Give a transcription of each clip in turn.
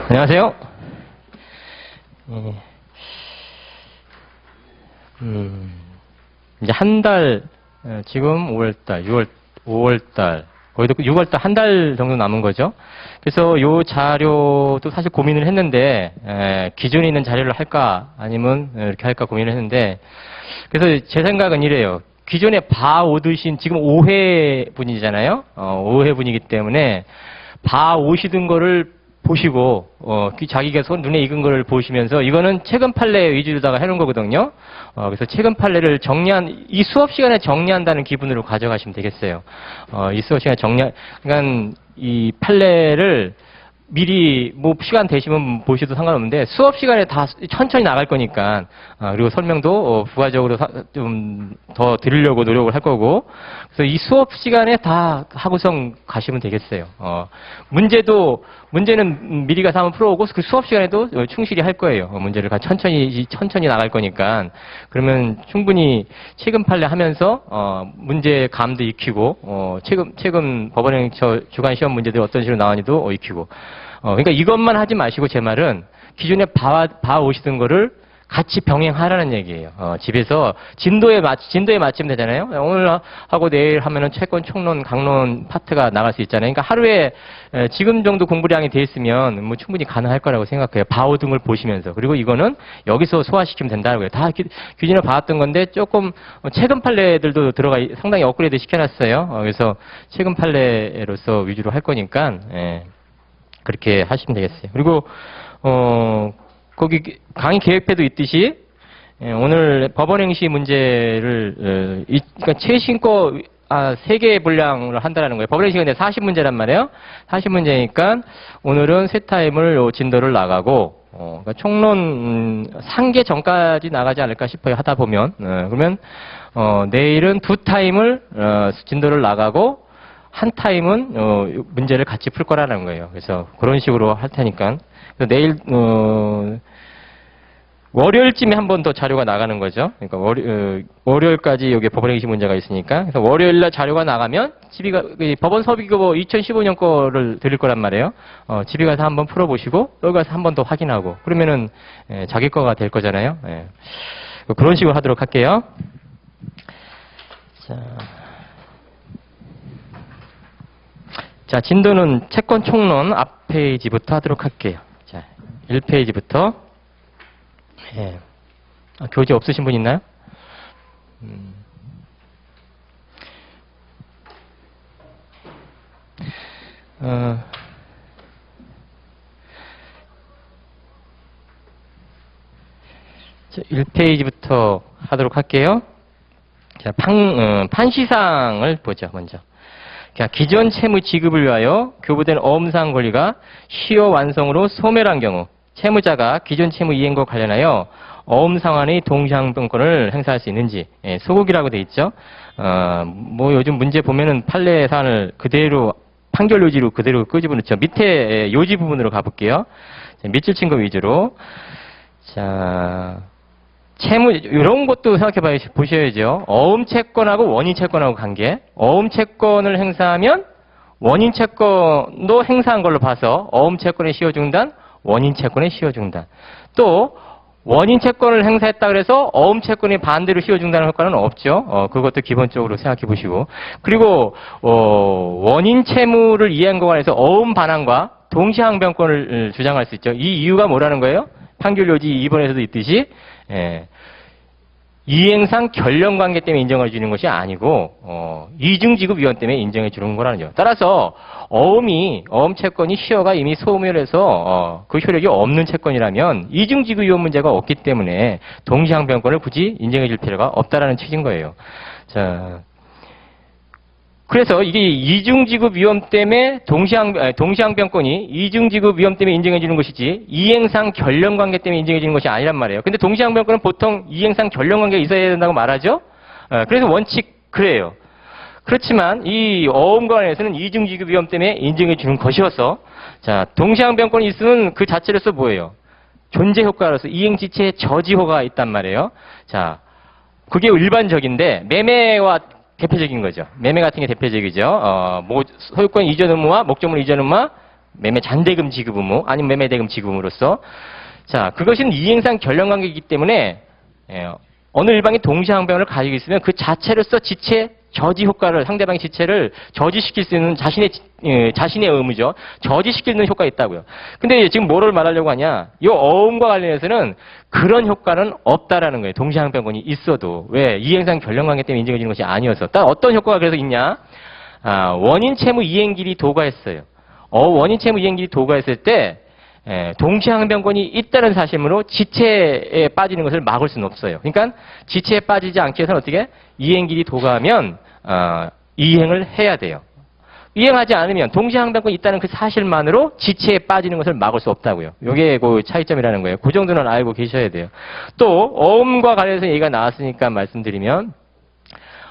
안녕하세요. 이제 한 달, 지금 5월달, 5월달, 거의 6월달 한 달 정도 남은 거죠. 그래서 요 자료도 사실 고민을 했는데, 기존에 있는 자료를 할까, 아니면 이렇게 할까 고민을 했는데, 그래서 제 생각은 이래요. 기존에 봐오듯이 지금 5회 분이잖아요. 5회 분이기 때문에 봐오시던 거를 보시고 자기가 눈에 익은 거를 보시면서 이거는 최근 판례 위주로다가 해놓은 거거든요. 그래서 최근 판례를 이 수업 시간에 정리한다는 기분으로 가져가시면 되겠어요. 이 수업 시간에 그러니까 이 판례를 미리 뭐 시간 되시면 보셔도 상관없는데 수업 시간에 다 천천히 나갈 거니까 그리고 설명도 부가적으로 좀 더 드리려고 노력을 할 거고 그래서 이 수업 시간에 다 하고선 가시면 되겠어요. 문제는 미리 가서 한번 풀어오고 그 수업 시간에도 충실히 할 거예요. 문제를 천천히 나갈 거니까 그러면 충분히 최근 판례 하면서 문제 감도 익히고 최근 법원행 주간 시험 문제들 어떤 식으로 나왔는지도 익히고 그러니까 이것만 하지 마시고 제 말은 기존에 봐 오시던 거를 같이 병행하라는 얘기예요. 집에서 진도에 맞추면 되잖아요. 오늘 하고 내일 하면은 채권, 총론, 강론 파트가 나갈 수 있잖아요. 그러니까 하루에 지금 정도 공부량이 돼 있으면 뭐 충분히 가능할 거라고 생각해요. 봐오던 걸 보시면서. 그리고 이거는 여기서 소화시키면 된다고 해요. 다 규진을 봐왔던 건데 조금 최근 판례들도 상당히 업그레이드 시켜놨어요. 그래서 최근 판례로서 위주로 할 거니까 그렇게 하시면 되겠어요. 그리고 거기 강의 계획표도 있듯이 오늘 법원행시 문제를 그러니까 최신 거 3개 분량을 한다는 거예요. 법원행시가 근데 40문제란 말이에요. 40문제니까 오늘은 세 타임을 진도를 나가고 그러니까 총론 3개 전까지 나가지 않을까 싶어요. 하다 보면 그러면 내일은 2타임을 진도를 나가고 한 타임은 문제를 같이 풀 거라는 거예요. 그래서 그런 식으로 할 테니까 그래서 내일 월요일쯤에 한 번 더 자료가 나가는 거죠. 그러니까 월요일까지 여기 법원행시 문제가 있으니까 그래서 월요일날 자료가 나가면 법원 서비규보 2015년 거를 드릴 거란 말이에요. 집에 가서 한번 풀어보시고 여기 가서 한 번 더 확인하고 그러면은 자기 거가 될 거잖아요. 그런 식으로 하도록 할게요. 자, 진도는 채권 총론 앞 페이지부터 하도록 할게요. 자, 1페이지부터. 교재 없으신 분 있나요? 자, 1페이지부터 하도록 할게요. 자, 판시상을 보죠, 먼저. 기존 채무 지급을 위하여 교부된 어음사항 권리가 시효 완성으로 소멸한 경우 채무자가 기존 채무 이행과 관련하여 어음상환의 동시항변권을 행사할 수 있는지 소극이라고 돼 있죠. 뭐 요즘 문제 보면은 판례 사안을 그대로 판결 요지로 그대로 끄집어넣죠. 밑에 요지 부분으로 가볼게요. 밑줄 친 거 위주로. 자. 채무, 이런 것도 생각해 보셔야죠. 어음 채권하고 원인 채권하고 관계. 어음 채권을 행사하면 원인 채권도 행사한 걸로 봐서 어음 채권의 시효 중단, 원인 채권의 시효 중단. 또 원인 채권을 행사했다 그래서 어음 채권이 반대로 시효 중단할 효과는 없죠. 그것도 기본적으로 생각해 보시고. 그리고 원인 채무를 이해한 거에 관해서 어음 반환과 동시항변권을 주장할 수 있죠. 이 이유가 뭐라는 거예요? 판결 요지 2번에서도 있듯이 이행상 결령관계 때문에 인정해 주는 것이 아니고 이중지급위원 때문에 인정해 주는 거라는 거죠. 따라서 어음 채권이 시효가 이미 소멸해서 그 효력이 없는 채권이라면 이중지급위원 문제가 없기 때문에 동시항변권을 굳이 인정해 줄 필요가 없다라는 취지인 거예요. 자, 그래서 이게 이중지급 위험 때문에 동시항변권이 이중지급 위험 때문에 인정해 주는 것이지 이행상 결령관계 때문에 인정해 주는 것이 아니란 말이에요. 근데 동시항변권은 보통 이행상 결령관계가 있어야 된다고 말하죠. 그래서 원칙 그래요. 그렇지만 이 어음과 관련해서는 이중지급 위험 때문에 인정해 주는 것이어서 자 동시항변권이 있으면 그 자체로서 뭐예요? 존재 효과로서 이행지체의 저지효가 있단 말이에요. 자 그게 일반적인데 매매와 대표적인 거죠. 매매 같은 게 대표적이죠. 소유권 이전 의무와 목적물 이전 의무와 매매 잔대금 지급 의무, 아니면 매매 대금 지급 의무로서. 자, 그것은 이행상 결령관계이기 때문에, 어느 일방이 동시항변을 가지고 있으면 그 자체로서 지체, 저지 효과를, 상대방의 지체를 저지시킬 수 있는 자신의 의무죠. 저지시키는 효과가 있다고요. 근데 지금 뭐를 말하려고 하냐? 이 어음과 관련해서는 그런 효과는 없다라는 거예요. 동시항변권이 있어도. 왜? 이행상 결령관계 때문에 인정해지는 것이 아니어서. 딱 어떤 효과가 그래서 있냐? 원인 채무 이행길이 도가했어요. 원인 채무 이행길이 도가했을 때, 동시항변권이 있다는 사실으로 지체에 빠지는 것을 막을 수는 없어요. 그러니까 지체에 빠지지 않기 위해서는 어떻게? 이행길이 도가하면 이행을 해야 돼요. 이행하지 않으면 동시항변권이 있다는 그 사실만으로 지체에 빠지는 것을 막을 수 없다고요. 이게 그 차이점이라는 거예요. 그 정도는 알고 계셔야 돼요. 또 어음과 관련해서 얘기가 나왔으니까 말씀드리면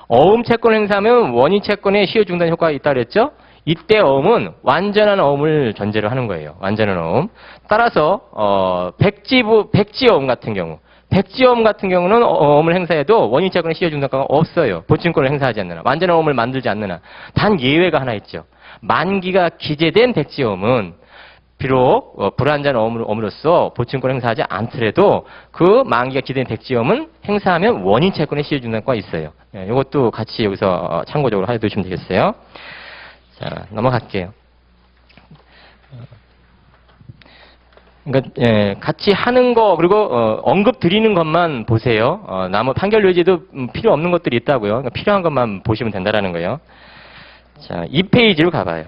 어음 채권을 행사하면 원인 채권에 시효 중단 효과가 있다 그랬죠? 이때 어음은 완전한 어음을 전제로 하는 거예요. 완전한 어음. 따라서 백지어음 같은 경우, 백지어음 같은 경우는 어음을 행사해도 원인 채권의 시효 중단가가 없어요. 보증권을 행사하지 않느나, 완전한 어음을 만들지 않느나. 단 예외가 하나 있죠. 만기가 기재된 백지어음은 비록 불완전한 어음으로서 보증권을 행사하지 않더라도 그 만기가 기재된 백지어음은 행사하면 원인 채권의 시효 중단가가 있어요. 이것도 같이 여기서 참고적으로 해두시면 되겠어요. 자, 넘어갈게요. 그러니까 같이 하는 거 그리고 언급 드리는 것만 보세요. 나머 판결 요지도 필요 없는 것들이 있다고요. 그러니까 필요한 것만 보시면 된다라는 거예요. 자, 2페이지로 가봐요.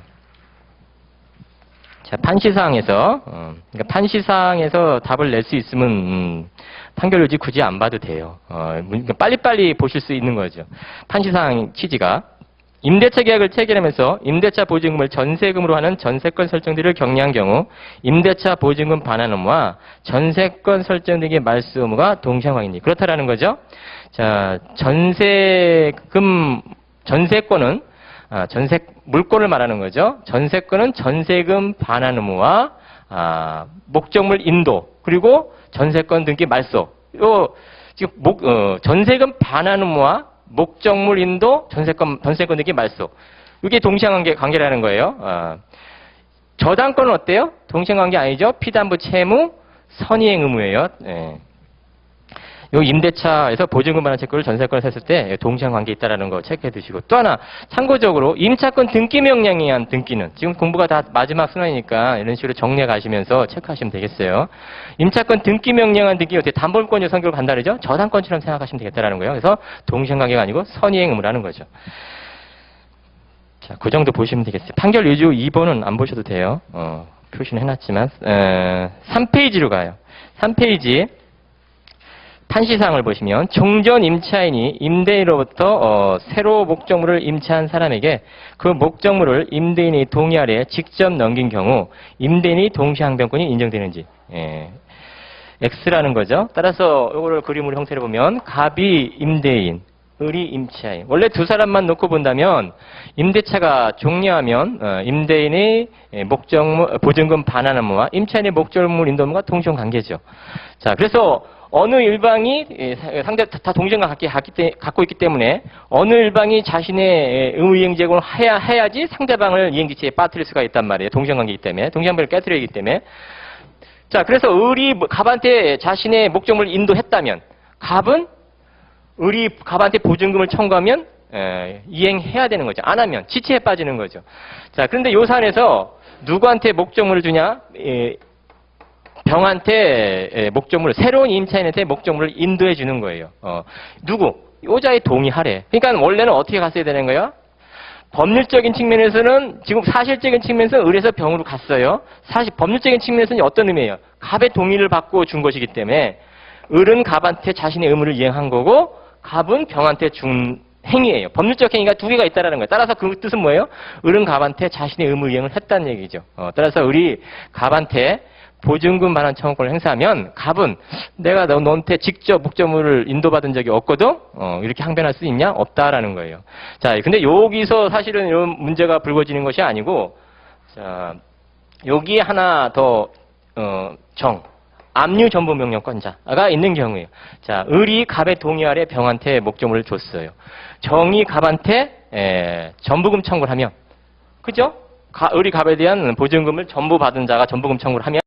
자, 판시사항에서 그러니까 판시사항에서 답을 낼 수 있으면 판결 요지 굳이 안 봐도 돼요. 그러니까 빨리빨리 보실 수 있는 거죠. 판시사항 취지가 임대차 계약을 체결하면서 임대차 보증금을 전세금으로 하는 전세권 설정들을 격리한 경우 임대차 보증금 반환 의무와 전세권 설정 등의 말소 의무가 동시행하겠니? 그렇다라는 거죠. 자, 전세권은 물권을 말하는 거죠. 전세권은 전세금 반환 의무와 목적물 인도 그리고 전세권 등기 말소. 지금 전세금 반환 의무와 목적물 인도, 전세권 등기 말소. 이게 동시행관계라는 거예요. 저당권은 어때요? 동시행관계 아니죠? 피담보 채무, 선이행 의무예요. 요 임대차에서 보증금 반환 채권을 전세권을 샀을 때 동시행관계 있다라는 거 체크해 두시고 또 하나 참고적으로 임차권 등기 명령에 의한 등기는 지금 공부가 다 마지막 순환이니까 이런 식으로 정리해 가시면서 체크하시면 되겠어요. 임차권 등기 명령한 등기 어떻게 담보권자 선결로 간다르죠? 저당권처럼 생각하시면 되겠다라는 거예요. 그래서 동시행관계가 아니고 선이행 의무라는 거죠. 자, 그 정도 보시면 되겠어요. 판결 요지후 2번은 안 보셔도 돼요. 표시는 해놨지만 3페이지로 가요. 3페이지 판시사항을 보시면 종전 임차인이 임대인으로부터 새로 목적물을 임차한 사람에게 그 목적물을 임대인의 동의 아래 직접 넘긴 경우 임대인이 동시항변권이 인정되는지 X라는 거죠. 따라서 이거를 그림으로 형태를 보면 갑이 임대인, 을이 임차인. 원래 두 사람만 놓고 본다면 임대차가 종료하면 임대인의 보증금 반환 의무와 임차인의 목적물 인도 의무가 동시행관계죠. 자, 그래서 어느 일방이 상대 다 동시행과 갖고 있기 때문에 어느 일방이 자신의 의무이행 제공을 해야지 상대방을 이행지체에 빠뜨릴 수가 있단 말이에요. 동시행관계이기 때문에. 동시행관계를 깨뜨려야 하기 때문에. 자, 그래서 을이 갑한테 자신의 목적물을 인도했다면 을이 갑한테 보증금을 청구하면 이행해야 되는 거죠. 안 하면 지체에 빠지는 거죠. 자, 그런데 요 사안에서 누구한테 목적물을 주냐? 병한테 목적물을 새로운 임차인한테 목적물을 인도해 주는 거예요. 누구? 여자의 동의하래. 그러니까 원래는 어떻게 갔어야 되는 거예요? 법률적인 측면에서는 지금 사실적인 측면에서 을에서 병으로 갔어요. 사실 법률적인 측면에서는 어떤 의미예요? 갑의 동의를 받고 준 것이기 때문에 을은 갑한테 자신의 의무를 이행한 거고 갑은 병한테 준 행위예요. 법률적 행위가 두 개가 있다라는 거예요. 따라서 그 뜻은 뭐예요? 을은 갑한테 자신의 의무 이행을 했다는 얘기죠. 따라서 을이 갑한테 보증금 반환 청구권을 행사하면 갑은 내가 너한테 직접 목적물을 인도받은 적이 없거든? 이렇게 항변할 수 있냐? 없다라는 거예요. 자, 근데 여기서 사실은 이런 문제가 불거지는 것이 아니고, 자, 여기 하나 더, 압류 전부 명령권자가 있는 경우에요. 자, 을이 갑의 동의 아래 병한테 목적물을 줬어요. 정이 갑한테 전부금 청구를 하면, 그죠? 의리값에 대한 보증금을 전부 받은 자가 전부금 청구를 하면